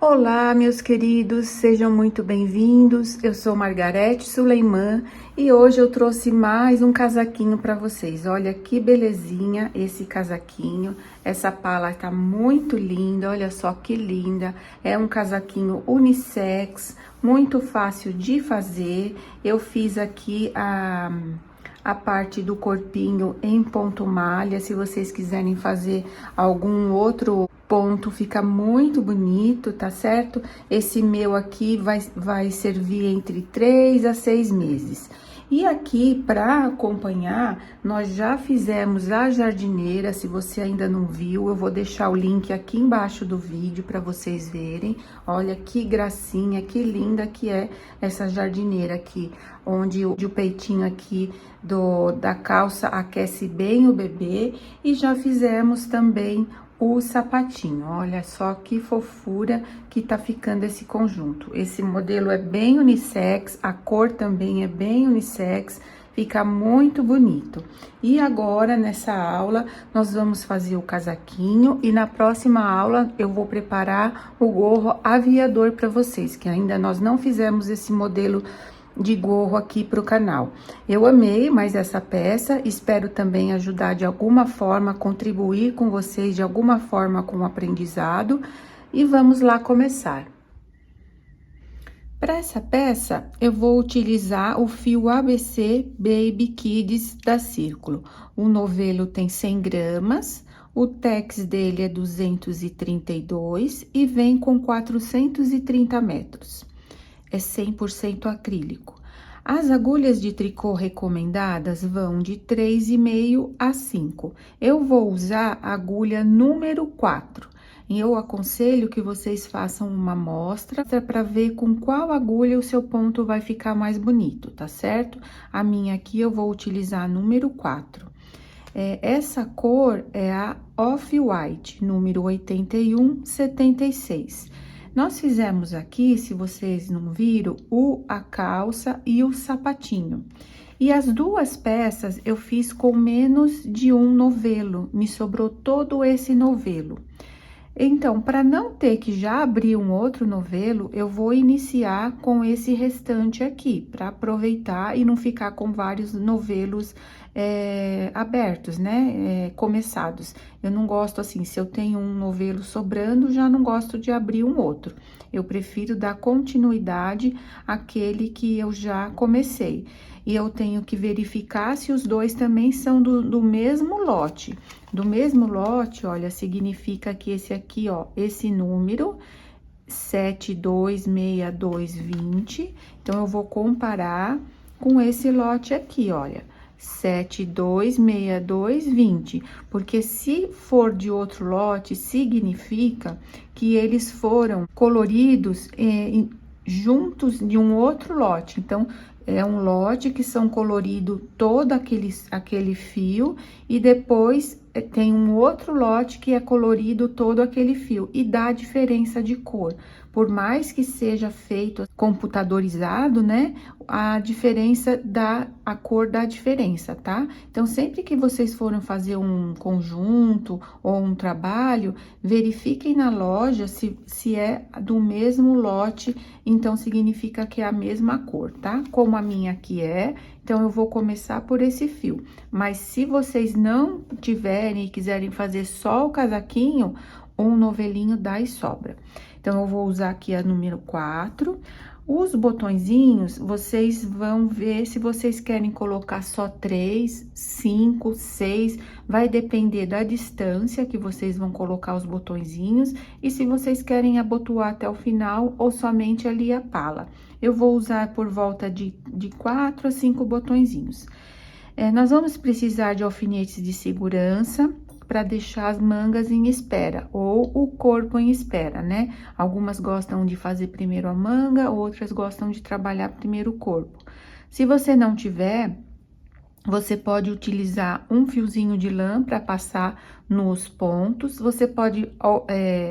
Olá, meus queridos, sejam muito bem-vindos. Eu sou Margarete Suleiman e hoje eu trouxe mais um casaquinho para vocês. Olha que belezinha esse casaquinho. Essa pala tá muito linda, olha só que linda. É um casaquinho unissex, muito fácil de fazer. Eu fiz aqui a parte do corpinho em ponto malha. Se vocês quiserem fazer algum outro ponto, fica muito bonito, tá certo? Esse meu aqui vai servir entre 3 a 6 meses. E aqui, para acompanhar, nós já fizemos a jardineira. Se você ainda não viu, eu vou deixar o link aqui embaixo do vídeo para vocês verem. Olha que gracinha, que linda que é essa jardineira aqui, onde o peitinho aqui da calça aquece bem o bebê. E já fizemos também o sapatinho. Olha só que fofura que tá ficando esse conjunto. Esse modelo é bem unissex, a cor também é bem unissex, fica muito bonito. E agora, nessa aula, nós vamos fazer o casaquinho e na próxima aula eu vou preparar o gorro aviador para vocês, que ainda nós não fizemos esse modelo de gorro aqui para o canal. Eu amei mais essa peça, espero também ajudar de alguma forma, contribuir com vocês de alguma forma com o aprendizado, e vamos lá começar. Para essa peça, eu vou utilizar o fio ABC Baby Kids da Círculo. O novelo tem 100 gramas, o tex dele é 232 e vem com 430 metros. É 100% acrílico. As agulhas de tricô recomendadas vão de 3,5 a 5. Eu vou usar a agulha número 4. E eu aconselho que vocês façam uma amostra para ver com qual agulha o seu ponto vai ficar mais bonito, tá certo? A minha aqui eu vou utilizar a número 4. Essa cor é a Off-White, número 8176. Nós fizemos aqui, se vocês não viram, a calça e o sapatinho. E as duas peças eu fiz com menos de um novelo, me sobrou todo esse novelo. Então, para não ter que já abrir um outro novelo, eu vou iniciar com esse restante aqui, para aproveitar e não ficar com vários novelos abertos, né? Começados. Eu não gosto assim, se eu tenho um novelo sobrando, já não gosto de abrir um outro. Eu prefiro dar continuidade àquele que eu já comecei. E eu tenho que verificar se os dois também são do mesmo lote. Do mesmo lote, olha, significa que esse aqui, ó, esse número 726220. Então, eu vou comparar com esse lote aqui, olha, 726220. Porque se for de outro lote, significa que eles foram coloridos juntos de um outro lote. Então, é um lote que são colorido todo aquele fio e depois tem um outro lote que é colorido todo aquele fio e dá diferença de cor. Por mais que seja feito computadorizado, né? A diferença a cor dá diferença, tá? Então, sempre que vocês forem fazer um conjunto ou um trabalho, verifiquem na loja se é do mesmo lote, então significa que é a mesma cor, tá? Como a minha aqui então eu vou começar por esse fio. Mas se vocês não tiverem e quiserem fazer só o casaquinho, um novelinho dá e sobra. Então, eu vou usar aqui a número 4. Os botõezinhos, vocês vão ver se vocês querem colocar só 3, 5, 6. Vai depender da distância que vocês vão colocar os botõezinhos. E se vocês querem abotoar até o final ou somente ali a pala. Eu vou usar por volta de 4 a 5 botõezinhos. Nós vamos precisar de alfinetes de segurança para deixar as mangas em espera, ou o corpo em espera, né? Algumas gostam de fazer primeiro a manga, outras gostam de trabalhar primeiro o corpo. Se você não tiver, você pode utilizar um fiozinho de lã para passar nos pontos. Você pode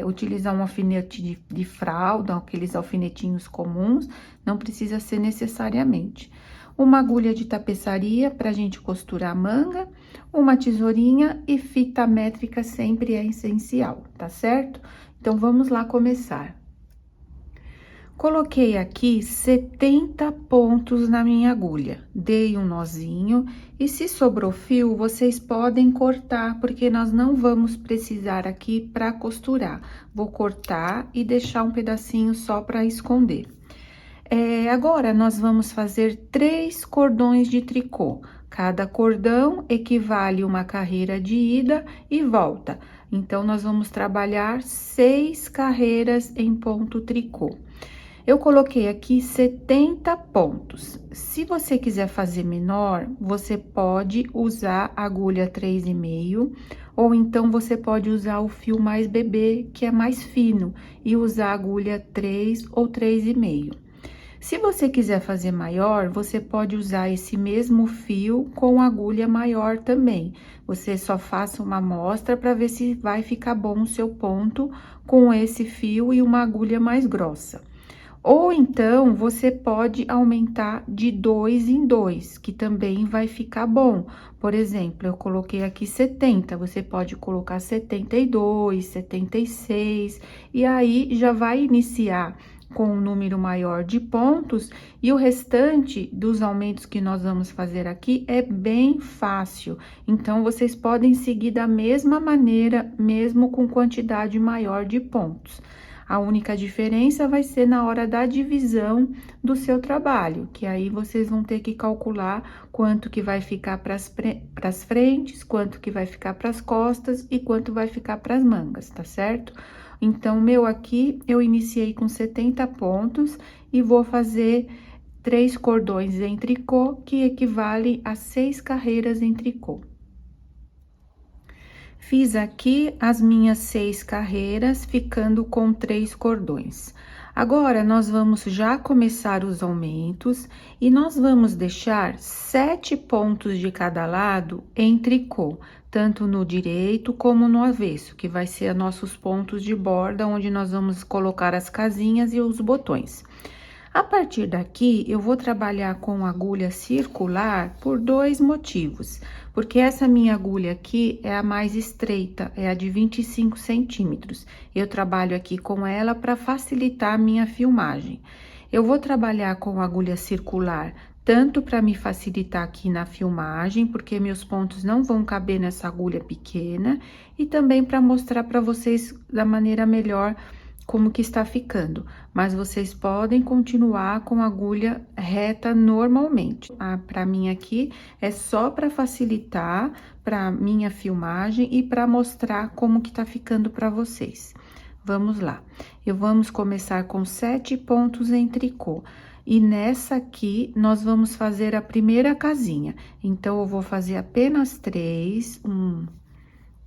utilizar um alfinete de fralda, aqueles alfinetinhos comuns, não precisa ser necessariamente. Uma agulha de tapeçaria para a gente costurar a manga, uma tesourinha e fita métrica sempre é essencial, tá certo? Então, vamos lá começar. Coloquei aqui 70 pontos na minha agulha, dei um nozinho e se sobrou fio, vocês podem cortar, porque nós não vamos precisar aqui para costurar. Vou cortar e deixar um pedacinho só para esconder. Agora, nós vamos fazer 3 cordões de tricô. Cada cordão equivale uma carreira de ida e volta. Então, nós vamos trabalhar 6 carreiras em ponto tricô. Eu coloquei aqui 70 pontos. Se você quiser fazer menor, você pode usar agulha 3,5, ou então você pode usar o fio mais bebê, que é mais fino, e usar agulha 3 ou 3,5. Se você quiser fazer maior, você pode usar esse mesmo fio com agulha maior também. Você só faça uma amostra para ver se vai ficar bom o seu ponto com esse fio e uma agulha mais grossa. Ou então, você pode aumentar de 2 em 2, que também vai ficar bom. Por exemplo, eu coloquei aqui 70, você pode colocar 72, 76, e aí já vai iniciar com um número maior de pontos, e o restante dos aumentos que nós vamos fazer aqui é bem fácil. Então, vocês podem seguir da mesma maneira, mesmo com quantidade maior de pontos. A única diferença vai ser na hora da divisão do seu trabalho, que aí vocês vão ter que calcular quanto que vai ficar para as frentes, quanto que vai ficar para as costas e quanto vai ficar para as mangas, tá certo? Então, meu aqui, eu iniciei com 70 pontos e vou fazer 3 cordões em tricô, que equivale a 6 carreiras em tricô. Fiz aqui as minhas 6 carreiras, ficando com 3 cordões. Agora, nós vamos já começar os aumentos e nós vamos deixar 7 pontos de cada lado em tricô, tanto no direito como no avesso, que vai ser nossos pontos de borda, onde nós vamos colocar as casinhas e os botões. A partir daqui, eu vou trabalhar com agulha circular por 2 motivos. Porque essa minha agulha aqui é a mais estreita, é a de 25 centímetros. Eu trabalho aqui com ela para facilitar a minha filmagem. Eu vou trabalhar com agulha circular, tanto para me facilitar aqui na filmagem, porque meus pontos não vão caber nessa agulha pequena, e também para mostrar para vocês da maneira melhor como que está ficando, mas vocês podem continuar com agulha reta normalmente. Para mim aqui é só para facilitar para minha filmagem e para mostrar como que tá ficando para vocês. Vamos lá. Vamos começar com 7 pontos em tricô. E nessa aqui, nós vamos fazer a primeira casinha. Então, eu vou fazer apenas 3, 1,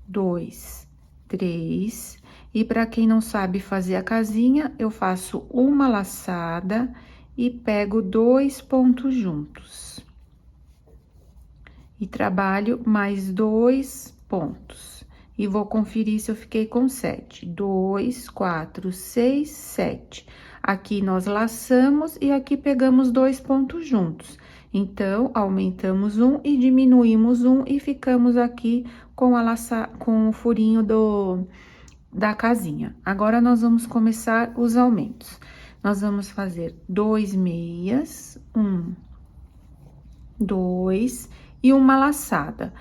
2, 3... E para quem não sabe fazer a casinha, eu faço uma laçada e pego 2 pontos juntos. E trabalho mais 2 pontos. E vou conferir se eu fiquei com 7. 2, 4, 6, 7. Aqui nós laçamos e aqui pegamos 2 pontos juntos. Então, aumentamos um e diminuímos um e ficamos aqui com com o furinho da casinha. Agora, nós vamos começar os aumentos. Nós vamos fazer 2 meias, 1, 2 e uma laçada.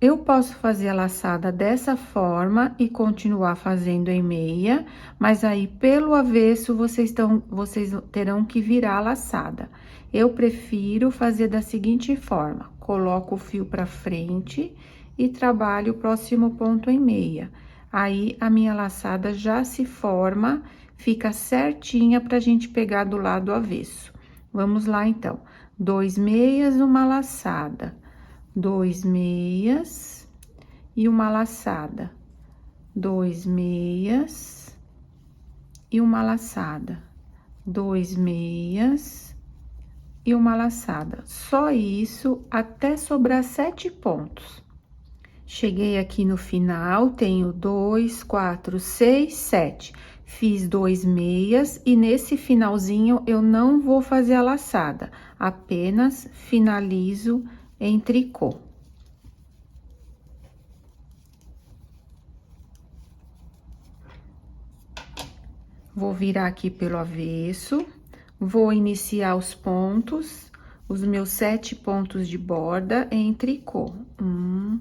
Eu posso fazer a laçada dessa forma e continuar fazendo em meia, mas aí, pelo avesso, vocês terão que virar a laçada. Eu prefiro fazer da seguinte forma: coloco o fio pra frente e trabalho o próximo ponto em meia. Aí, a minha laçada já se forma, fica certinha pra gente pegar do lado avesso. Vamos lá, então. 2 meias, uma laçada. 2 meias e uma laçada. 2 meias e uma laçada. 2 meias e uma laçada. Só isso até sobrar 7 pontos. Cheguei aqui no final, tenho 2, 4, 6, 7. Fiz 2 meias e nesse finalzinho eu não vou fazer a laçada, apenas finalizo em tricô. Vou virar aqui pelo avesso, vou iniciar os pontos, os meus 7 pontos de borda em tricô. 1,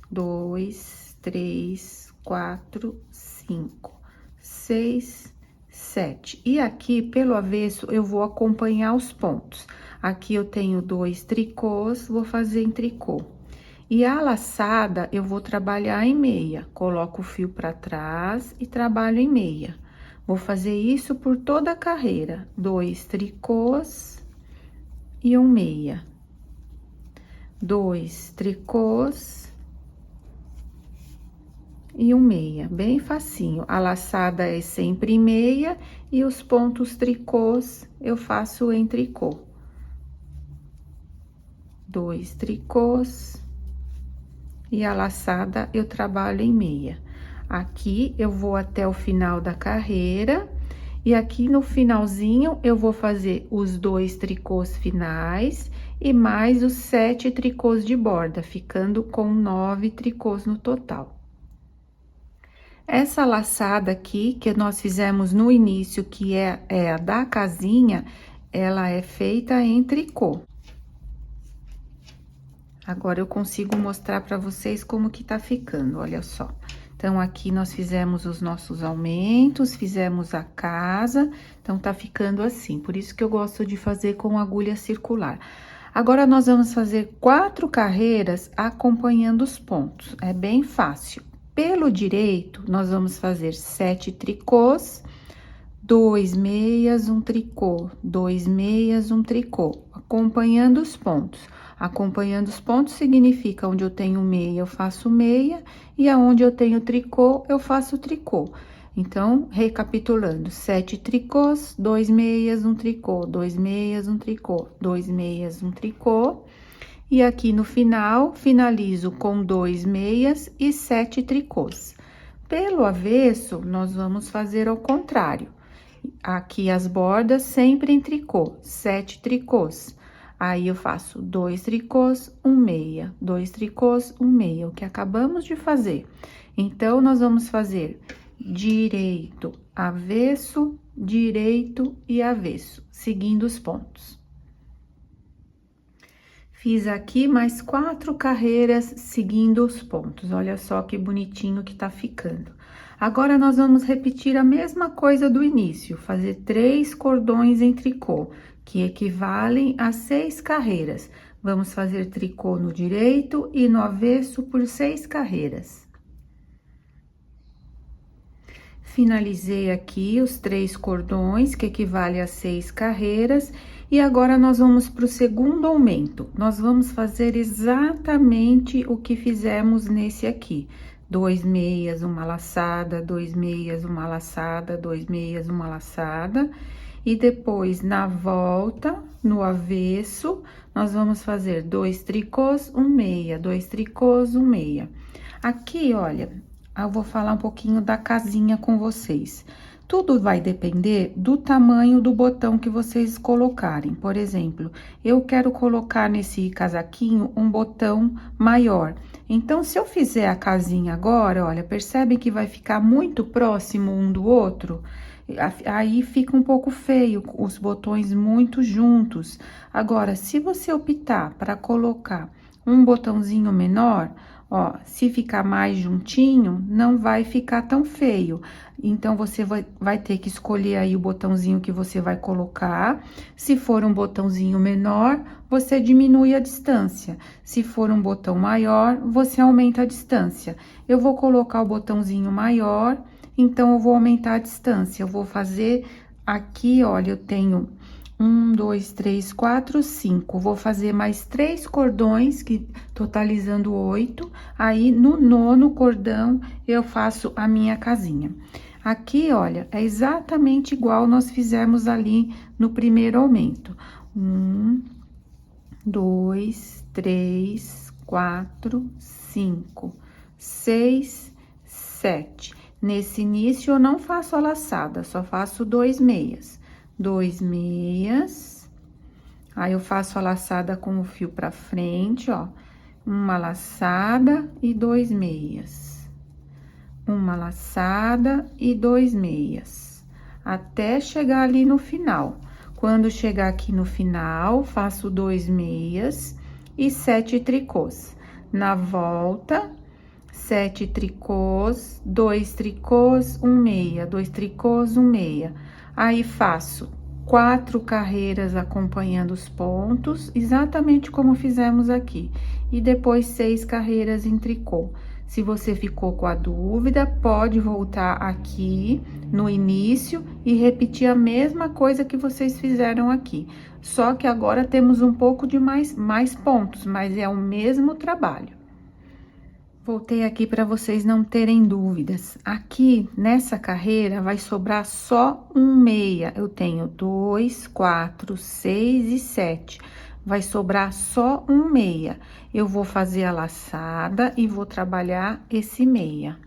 2, 3, 4, 5, 6, 7. E aqui, pelo avesso, eu vou acompanhar os pontos. Aqui eu tenho 2 tricôs, vou fazer em tricô. E a laçada, eu vou trabalhar em meia. Coloco o fio para trás e trabalho em meia. Vou fazer isso por toda a carreira. 2 tricôs e um meia. 2 tricôs e um meia, bem facinho. A laçada é sempre em meia e os pontos tricôs eu faço em tricô. 2 tricôs e a laçada eu trabalho em meia. Aqui eu vou até o final da carreira e aqui no finalzinho eu vou fazer os 2 tricôs finais e mais os 7 tricôs de borda, ficando com 9 tricôs no total. Essa laçada aqui, que nós fizemos no início, que é a da casinha, ela é feita em tricô. Agora, eu consigo mostrar pra vocês como que tá ficando, olha só. Então, aqui nós fizemos os nossos aumentos, fizemos a casa, então tá ficando assim. Por isso que eu gosto de fazer com agulha circular. Agora, nós vamos fazer 4 carreiras acompanhando os pontos, é bem fácil. Pelo direito, nós vamos fazer 7 tricôs, 2 meias, um tricô, 2 meias, um tricô, acompanhando os pontos. Acompanhando os pontos significa onde eu tenho meia, eu faço meia, e aonde eu tenho tricô, eu faço tricô. Então, recapitulando, 7 tricôs, 2 meias, um tricô, 2 meias, um tricô, 2 meias, um tricô. E aqui no final, finalizo com 2 meias e 7 tricôs. Pelo avesso, nós vamos fazer ao contrário. Aqui as bordas sempre em tricô, 7 tricôs. Aí, eu faço 2 tricôs, 1 meia, 2 tricôs, 1 meia, o que acabamos de fazer. Então, nós vamos fazer direito, avesso e avesso, seguindo os pontos. Fiz aqui mais 4 carreiras seguindo os pontos, olha só que bonitinho que tá ficando. Agora, nós vamos repetir a mesma coisa do início, fazer 3 cordões em tricô, que equivalem a 6 carreiras. Vamos fazer tricô no direito e no avesso por 6 carreiras. Finalizei aqui os 3 cordões, que equivale a 6 carreiras, e agora nós vamos para o segundo aumento. Nós vamos fazer exatamente o que fizemos nesse aqui. 2 meias, uma laçada, 2 meias, uma laçada, 2 meias, uma laçada. E depois, na volta, no avesso, nós vamos fazer 2 tricôs, 1 meia, 2 tricôs, 1 meia. Aqui, olha, eu vou falar um pouquinho da casinha com vocês. Tudo vai depender do tamanho do botão que vocês colocarem. Por exemplo, eu quero colocar nesse casaquinho um botão maior. Então, se eu fizer a casinha agora, olha, percebem que vai ficar muito próximo um do outro? Aí fica um pouco feio, os botões muito juntos. Agora, se você optar para colocar um botãozinho menor, ó, se ficar mais juntinho, não vai ficar tão feio. Então, você vai ter que escolher aí o botãozinho que você vai colocar. Se for um botãozinho menor, você diminui a distância. Se for um botão maior, você aumenta a distância. Eu vou colocar o botãozinho maior, então, eu vou aumentar a distância. Eu vou fazer aqui, olha, eu tenho 1, 2, 3, 4, 5. Vou fazer mais 3 cordões, que totalizando 8. Aí, no 9º cordão, eu faço a minha casinha. Aqui, olha, é exatamente igual nós fizemos ali no primeiro aumento. 1, 2, 3, 4, 5, 6, 7. Nesse início, eu não faço a laçada, só faço 2 meias. 2 meias, aí eu faço a laçada com o fio pra frente, ó. Uma laçada e 2 meias. Uma laçada e 2 meias. até chegar ali no final. Quando chegar aqui no final, faço 2 meias e 7 tricôs. Na volta, 7 tricôs, 2 tricôs, 1 meia, 2 tricôs, 1 meia. Aí, faço 4 carreiras acompanhando os pontos, exatamente como fizemos aqui. E depois 6 carreiras em tricô. Se você ficou com a dúvida, pode voltar aqui no início e repetir a mesma coisa que vocês fizeram aqui. Só que agora temos um pouco de mais pontos, mas é o mesmo trabalho. Voltei aqui para vocês não terem dúvidas. Aqui, nessa carreira, vai sobrar só 1 meia. Eu tenho 2, 4, 6 e 7. Vai sobrar só 1 meia. Eu vou fazer a laçada e vou trabalhar esse meia.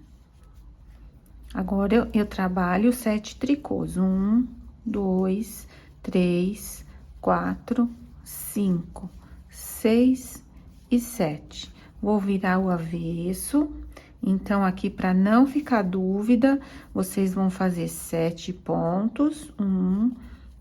Agora, eu trabalho 7 tricôs. 1, 2, 3, 4, 5, 6 e 7. Vou virar o avesso. Então, aqui, para não ficar dúvida, vocês vão fazer 7 pontos. 1,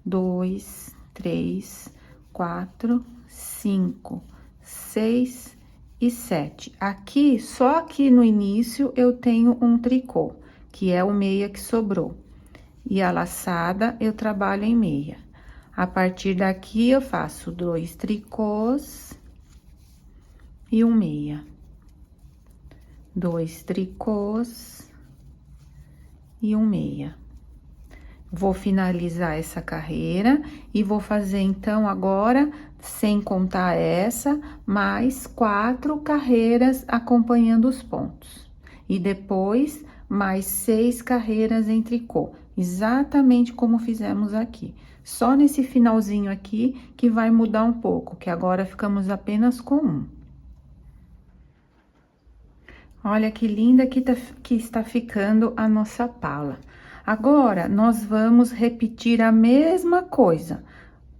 2, 3, 4, 5, 6 e 7. Aqui, só aqui no início, eu tenho um tricô, que é o meia que sobrou. E a laçada, eu trabalho em meia. A partir daqui, eu faço 2 tricôs e 1 meia. 2 tricôs e 1 meia. Vou finalizar essa carreira e vou fazer, então, agora, sem contar essa, mais 4 carreiras acompanhando os pontos. E depois, mais 6 carreiras em tricô, exatamente como fizemos aqui. Só nesse finalzinho aqui que vai mudar um pouco, que agora ficamos apenas com 1. Olha que linda que está ficando a nossa pala. Agora, nós vamos repetir a mesma coisa.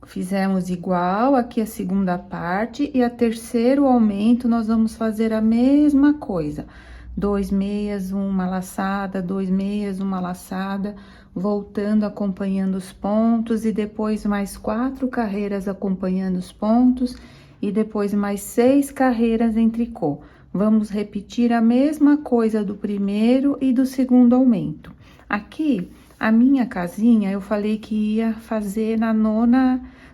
Fizemos igual aqui a segunda parte e a terceiro aumento, nós vamos fazer a mesma coisa. 2 meias, 1 laçada, 2 meias, 1 laçada, voltando, acompanhando os pontos, e depois mais 4 carreiras acompanhando os pontos, e depois mais 6 carreiras em tricô. Vamos repetir a mesma coisa do primeiro e do segundo aumento. Aqui, a minha casinha, eu falei que ia fazer no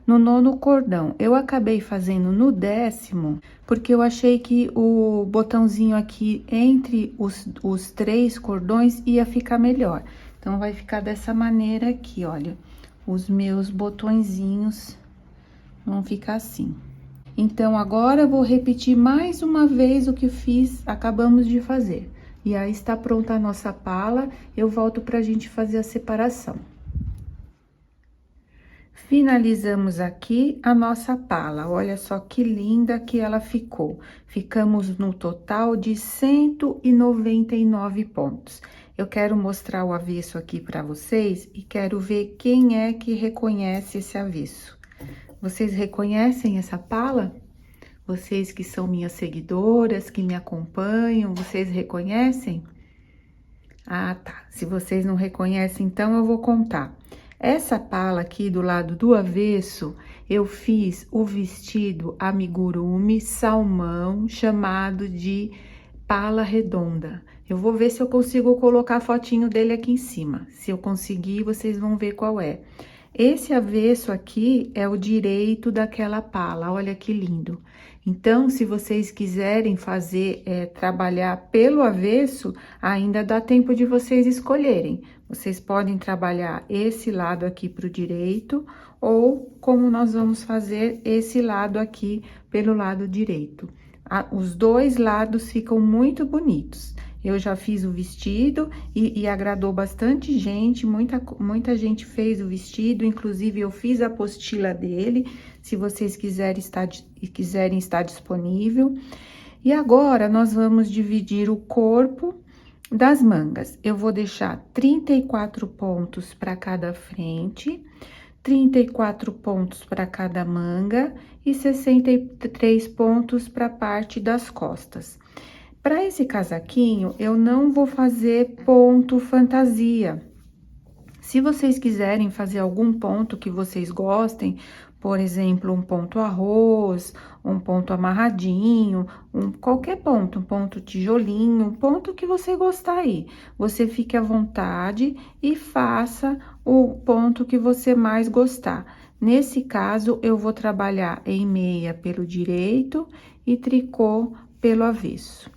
9º cordão. Eu acabei fazendo no 10º, porque eu achei que o botãozinho aqui entre os 3 cordões ia ficar melhor. Então, vai ficar dessa maneira aqui, olha. Os meus botõezinhos vão ficar assim. Então, agora, eu vou repetir mais uma vez o que acabamos de fazer. E aí, está pronta a nossa pala, eu volto pra gente fazer a separação. Finalizamos aqui a nossa pala, olha só que linda que ela ficou. Ficamos no total de 199 pontos. Eu quero mostrar o avesso aqui pra vocês e quero ver quem é que reconhece esse avesso. Vocês reconhecem essa pala? Vocês que são minhas seguidoras, que me acompanham, vocês reconhecem? Ah, tá. Se vocês não reconhecem, então eu vou contar. Essa pala aqui do lado do avesso, eu fiz o vestido amigurumi salmão, chamado de pala redonda. Eu vou ver se eu consigo colocar a fotinho dele aqui em cima. Se eu conseguir, vocês vão ver qual é. Esse avesso aqui é o direito daquela pala, olha que lindo. Então, se vocês quiserem fazer, trabalhar pelo avesso, ainda dá tempo de vocês escolherem. Vocês podem trabalhar esse lado aqui pro direito, ou como nós vamos fazer esse lado aqui pelo lado direito. Os dois lados ficam muito bonitos. Eu já fiz o vestido e agradou bastante gente, muita gente fez o vestido, inclusive eu fiz a apostila dele, se vocês quiserem estar disponível. E agora, nós vamos dividir o corpo das mangas. Eu vou deixar 34 pontos para cada frente, 34 pontos para cada manga e 63 pontos para a parte das costas. Para esse casaquinho, eu não vou fazer ponto fantasia. Se vocês quiserem fazer algum ponto que vocês gostem, por exemplo, um ponto arroz, um ponto amarradinho, qualquer ponto, um ponto tijolinho, um ponto que você gostar aí. Você fique à vontade e faça o ponto que você mais gostar. Nesse caso, eu vou trabalhar em meia pelo direito e tricô pelo avesso.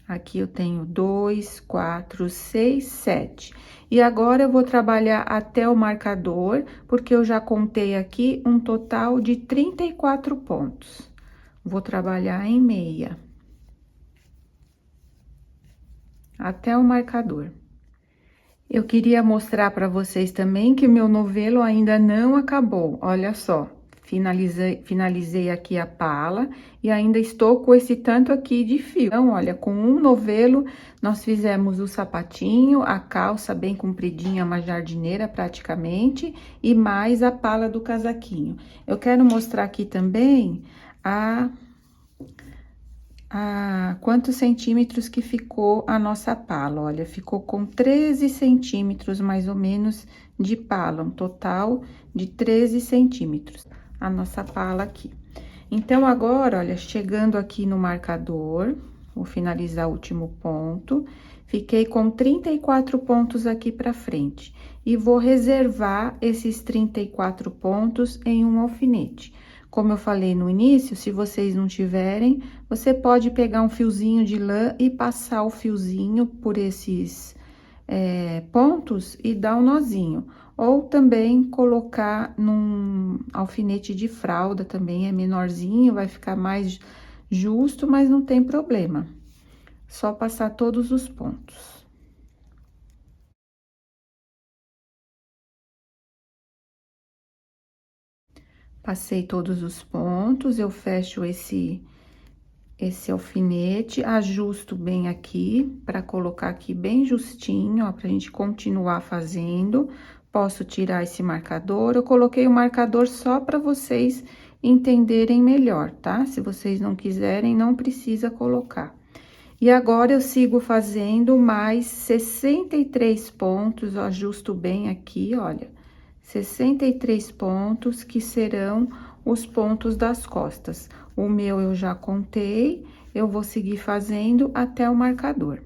Aqui eu tenho 2, 4, 6, 7. E agora eu vou trabalhar até o marcador, porque eu já contei aqui um total de 34 pontos. Vou trabalhar em meia. Até o marcador. Eu queria mostrar para vocês também que o meu novelo ainda não acabou. Olha só. Finalizei aqui a pala e ainda estou com esse tanto aqui de fio. Então, olha, com um novelo, nós fizemos o sapatinho, a calça bem compridinha, uma jardineira praticamente, e mais a pala do casaquinho. Eu quero mostrar aqui também quantos centímetros que ficou a nossa pala. Olha, ficou com 13 centímetros, mais ou menos, de pala, um total de 13 centímetros. A nossa pala aqui. Então, agora, olha, chegando aqui no marcador, vou finalizar o último ponto, fiquei com 34 pontos aqui pra frente. E vou reservar esses 34 pontos em um alfinete. Como eu falei no início, se vocês não tiverem, você pode pegar um fiozinho de lã e passar o fiozinho por esses pontos e dar um nozinho. Ou também colocar num alfinete de fralda, também é menorzinho, vai ficar mais justo, mas não tem problema. Só passar todos os pontos. Passei todos os pontos, eu fecho esse alfinete, ajusto bem aqui, para colocar aqui bem justinho, ó, pra gente continuar fazendo. Posso tirar esse marcador, eu coloquei o marcador só para vocês entenderem melhor, tá? Se vocês não quiserem, não precisa colocar. E agora, eu sigo fazendo mais 63 pontos, eu ajusto bem aqui, olha. 63 pontos, que serão os pontos das costas. O meu eu já contei, eu vou seguir fazendo até o marcador.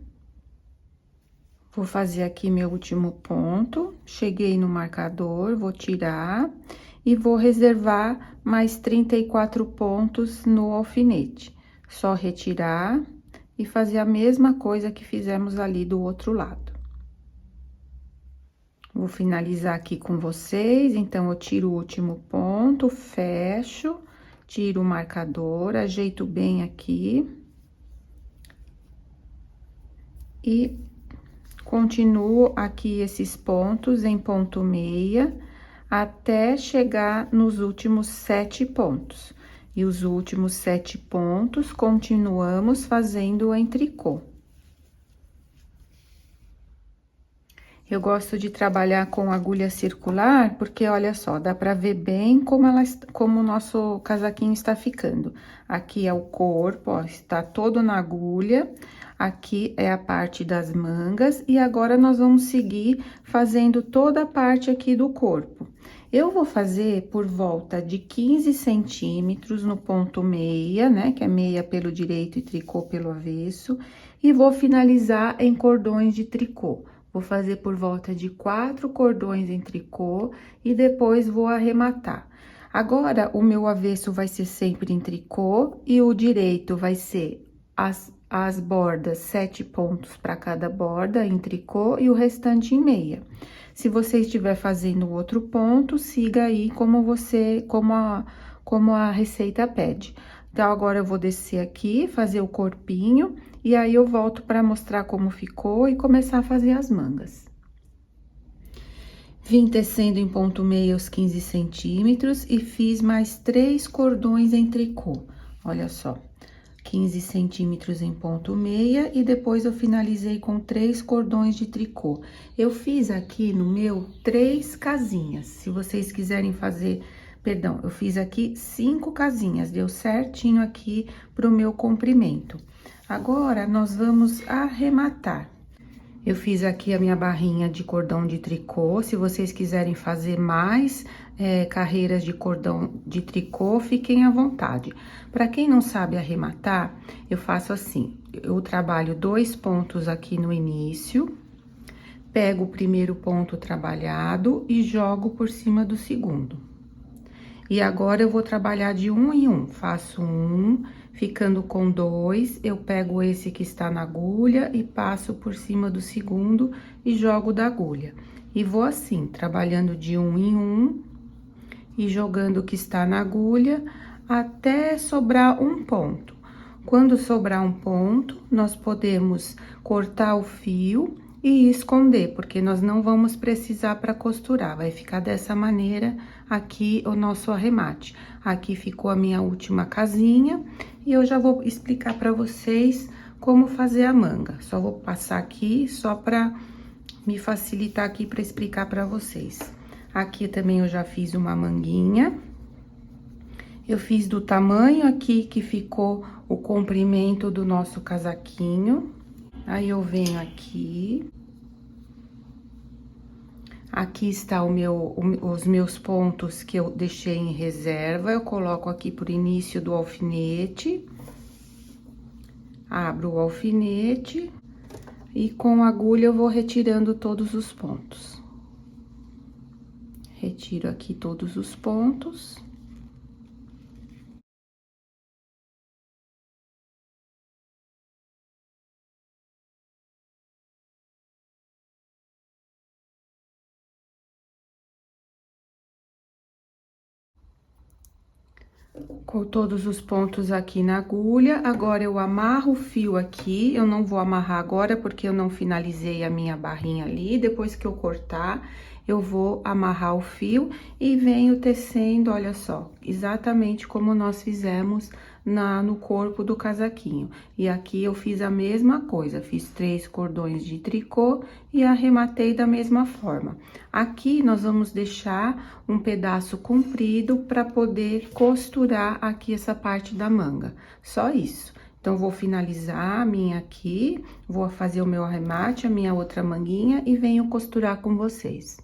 Vou fazer aqui meu último ponto, cheguei no marcador, vou tirar e vou reservar mais 34 pontos no alfinete. Só retirar e fazer a mesma coisa que fizemos ali do outro lado. Vou finalizar aqui com vocês, então, eu tiro o último ponto, fecho, tiro o marcador, ajeito bem aqui. E continuo aqui esses pontos em ponto meia, até chegar nos últimos 7 pontos. E os últimos 7 pontos, continuamos fazendo em tricô. Eu gosto de trabalhar com agulha circular, porque, olha só, dá pra ver bem como o nosso casaquinho está ficando. Aqui é o corpo, ó, está todo na agulha. Aqui é a parte das mangas, e agora nós vamos seguir fazendo toda a parte aqui do corpo. Eu vou fazer por volta de 15 centímetros no ponto meia, né? Que é meia pelo direito e tricô pelo avesso. E vou finalizar em cordões de tricô. Vou fazer por volta de 4 cordões em tricô e depois vou arrematar. Agora, o meu avesso vai ser sempre em tricô e o direito vai ser as bordas, 7 pontos para cada borda em tricô e o restante em meia. Se você estiver fazendo outro ponto, siga aí como a receita pede. Então, agora eu vou descer aqui, fazer o corpinho, e aí eu volto para mostrar como ficou e começar a fazer as mangas. Vim tecendo em ponto meio os 15 centímetros e fiz mais 3 cordões em tricô. Olha só, 15 centímetros em ponto meia e depois eu finalizei com 3 cordões de tricô. Eu fiz aqui no meu 3 casinhas. Se vocês quiserem fazer, perdão, eu fiz aqui 5 casinhas, deu certinho aqui pro meu comprimento. Agora, nós vamos arrematar. Eu fiz aqui a minha barrinha de cordão de tricô. Se vocês quiserem fazer mais carreiras de cordão de tricô, fiquem à vontade. Para quem não sabe arrematar, eu faço assim: eu trabalho 2 pontos aqui no início, pego o primeiro ponto trabalhado e jogo por cima do segundo. E agora eu vou trabalhar de um em um, faço um, ficando com 2, eu pego esse que está na agulha e passo por cima do segundo e jogo da agulha. E vou assim, trabalhando de um em um e jogando o que está na agulha até sobrar um ponto. Quando sobrar um ponto, nós podemos cortar o fio e esconder, porque nós não vamos precisar para costurar. Vai ficar dessa maneira aqui o nosso arremate. Aqui ficou a minha última casinha e eu já vou explicar para vocês como fazer a manga. Só vou passar aqui só para me facilitar aqui para explicar para vocês. Aqui também eu já fiz uma manguinha. Eu fiz do tamanho aqui que ficou o comprimento do nosso casaquinho. Aí eu venho aqui. Aqui está os meus pontos que eu deixei em reserva. Eu coloco aqui por início do alfinete. Abro o alfinete e com a agulha eu vou retirando todos os pontos. Retiro aqui todos os pontos. Com todos os pontos aqui na agulha, agora eu amarro o fio aqui, eu não vou amarrar agora porque eu não finalizei a minha barrinha ali, depois que eu cortar, eu vou amarrar o fio e venho tecendo, olha só, exatamente como nós fizemos no corpo do casaquinho. E aqui eu fiz a mesma coisa, fiz 3 cordões de tricô e arrematei da mesma forma. Aqui nós vamos deixar um pedaço comprido para poder costurar aqui essa parte da manga, só isso. Então, vou finalizar a minha aqui, vou fazer o meu arremate, a minha outra manguinha e venho costurar com vocês.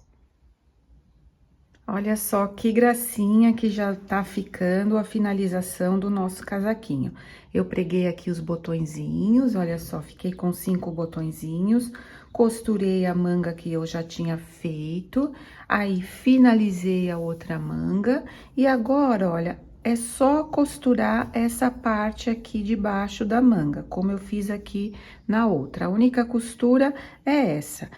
Olha só que gracinha que já tá ficando a finalização do nosso casaquinho. Eu preguei aqui os botõezinhos, olha só, fiquei com 5 botõezinhos, costurei a manga que eu já tinha feito, aí finalizei a outra manga, e agora, olha, é só costurar essa parte aqui de baixo da manga, como eu fiz aqui na outra. A única costura é essa.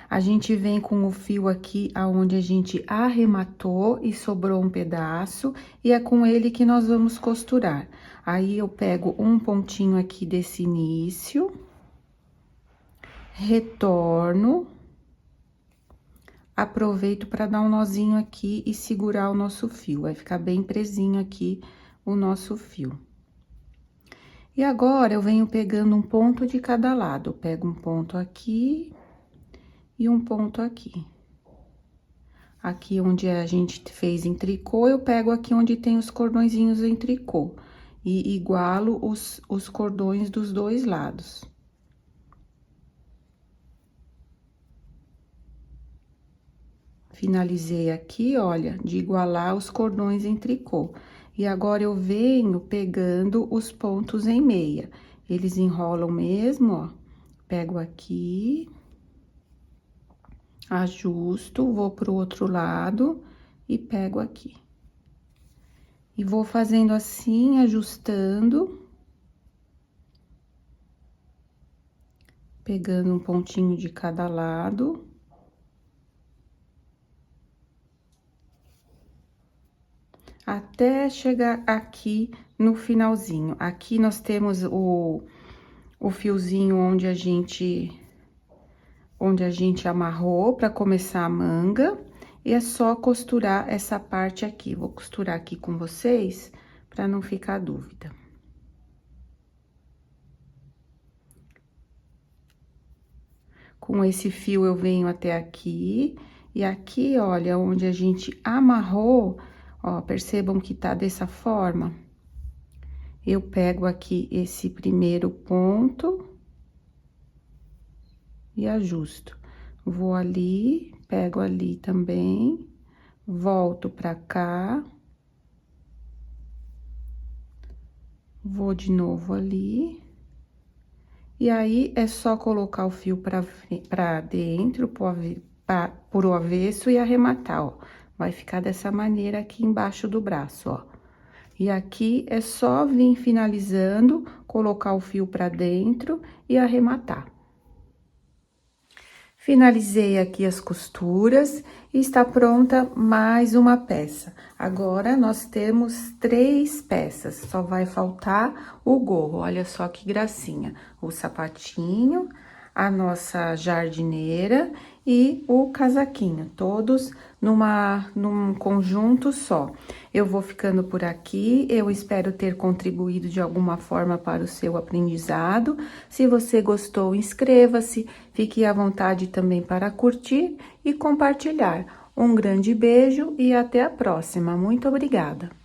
A gente vem com o fio aqui aonde a gente arrematou e sobrou um pedaço, e é com ele que nós vamos costurar. Aí, eu pego um pontinho aqui desse início, retorno, aproveito para dar um nozinho aqui e segurar o nosso fio, vai ficar bem presinho aqui o nosso fio. E agora, eu venho pegando um ponto de cada lado, eu pego um ponto aqui e um ponto aqui. Aqui onde a gente fez em tricô, eu pego aqui onde tem os cordõezinhos em tricô. E igualo os cordões dos dois lados. Finalizei aqui, olha, de igualar os cordões em tricô. E agora, eu venho pegando os pontos em meia. Eles enrolam mesmo, ó. Pego aqui, ajusto, vou pro outro lado e pego aqui. E vou fazendo assim, ajustando. Pegando um pontinho de cada lado. Até chegar aqui no finalzinho. Aqui nós temos o fiozinho onde a gente amarrou para começar a manga. E é só costurar essa parte aqui. Vou costurar aqui com vocês, para não ficar dúvida. Com esse fio, eu venho até aqui. E aqui, olha, onde a gente amarrou, ó, percebam que tá dessa forma. Eu pego aqui esse primeiro ponto. e ajusto. Vou ali, pego ali também, volto pra cá. Vou de novo ali. E aí, é só colocar o fio pra dentro, pro avesso e arrematar, ó. Vai ficar dessa maneira aqui embaixo do braço, ó. E aqui é só vir finalizando, colocar o fio pra dentro e arrematar. Finalizei aqui as costuras e está pronta mais uma peça. Agora, nós temos 3 peças, só vai faltar o gorro. Olha só que gracinha. O sapatinho, a nossa jardineira e o casaquinho, todos num conjunto só. Eu vou ficando por aqui, eu espero ter contribuído de alguma forma para o seu aprendizado. Se você gostou, inscreva-se, fique à vontade também para curtir e compartilhar. Um grande beijo e até a próxima. Muito obrigada!